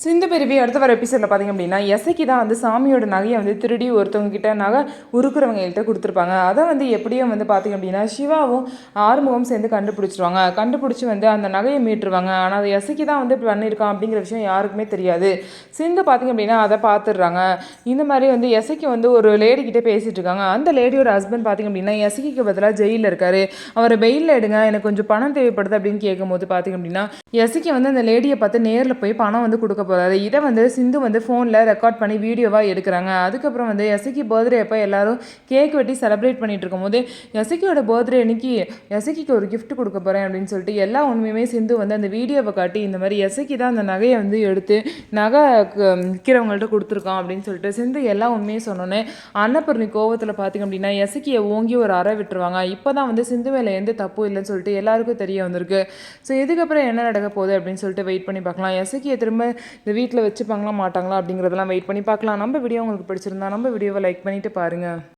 சிந்து பிரிவி அடுத்த வர எபிசோடில் பார்த்திங்க அப்படின்னா எசைக்கு தான் வந்து சாமியோட நகையை வந்து திருடி ஒருத்தவங்க கிட்ட நகை உருக்குறவங்கள்ட்ட கொடுத்துருப்பாங்க. அதை வந்து எப்படியும் வந்து பார்த்திங்க அப்படின்னா சிவாவும் ஆறுமுகம் சேர்ந்து கண்டுபிடிச்சிருவாங்க. கண்டுபிடிச்சி வந்து அந்த நகையை மீட்டுருவாங்க. ஆனால் அது எசைக்கு தான் வந்து பண்ணியிருக்கான் அப்படிங்கிற விஷயம் யாருக்குமே தெரியாது. சிந்து பார்த்திங்க அப்படின்னா அதை பார்த்துடுறாங்க. இந்த மாதிரி வந்து எசைக்கு வந்து ஒரு லேடிக்கிட்டே பேசிகிட்டு இருக்காங்க. அந்த லேடியோட ஹஸ்பண்ட் பார்த்திங்க அப்படின்னா எசைக்கு பதிலாக ஜெயிலில் இருக்காரு. அவரை பெயிலில் எடுங்க, எனக்கு கொஞ்சம் பணம் தேவைப்படுது அப்படின்னு கேட்கும்போது பார்த்திங்க அப்படின்னா எசைக்கு வந்து அந்த லேடியை பார்த்து நேரில் போய் பணம் வந்து கொடுக்க போகிறாரு. இதை வந்து சிந்து வந்து ஃபோனில் ரெக்கார்ட் பண்ணி வீடியோவாக எடுக்கிறாங்க. அதுக்கப்புறம் வந்து எசைக்கு பர்த்டே அப்போ எல்லாரும் கேக் வெட்டி செலிப்ரேட் பண்ணிட்டு இருக்கும்போது எசைக்கியோட பர்த்டே அன்னைக்கு எசைக்கு ஒரு கிஃப்ட் கொடுக்க போகிறேன் அப்படின்னு சொல்லிட்டு எல்லா உண்மையுமே சிந்து வந்து அந்த வீடியோவை காட்டி இந்த மாதிரி எசைக்கு தான் அந்த நகையை வந்து எடுத்து நகை விற்கிறவங்கள்ட்ட கொடுத்துருக்கான் அப்படின்னு சொல்லிட்டு சிந்து எல்லா உண்மையும் சொன்னோன்னே அன்னபூர்ணி கோவத்தில் பார்த்திங்க அப்படின்னா எசைக்கியை ஓங்கி ஒரு அறை விட்டுருவாங்க. இப்போ தான் வந்து சிந்து மேலே எந்த தப்பு இல்லைன்னு சொல்லிட்டு எல்லாருக்கும் தெரிய வந்திருக்கு. ஸோ இதுக்கப்புறம் என்ன நடக்க போகுது அப்படின்னு சொல்லிட்டு வெயிட் பண்ணி பார்க்கலாம். எசைக்கியை திரும்ப இந்த வீட்டில் வச்சுப்பாங்களா மாட்டாங்களா அப்படிங்கிறதெல்லாம் வெயிட் பண்ணி பார்க்கலாம். நம்ம வீடியோ உங்களுக்கு பிடிச்சிருந்தா நம்ம வீடியோவை லைக் பண்ணிவிட்டு பாருங்கள்.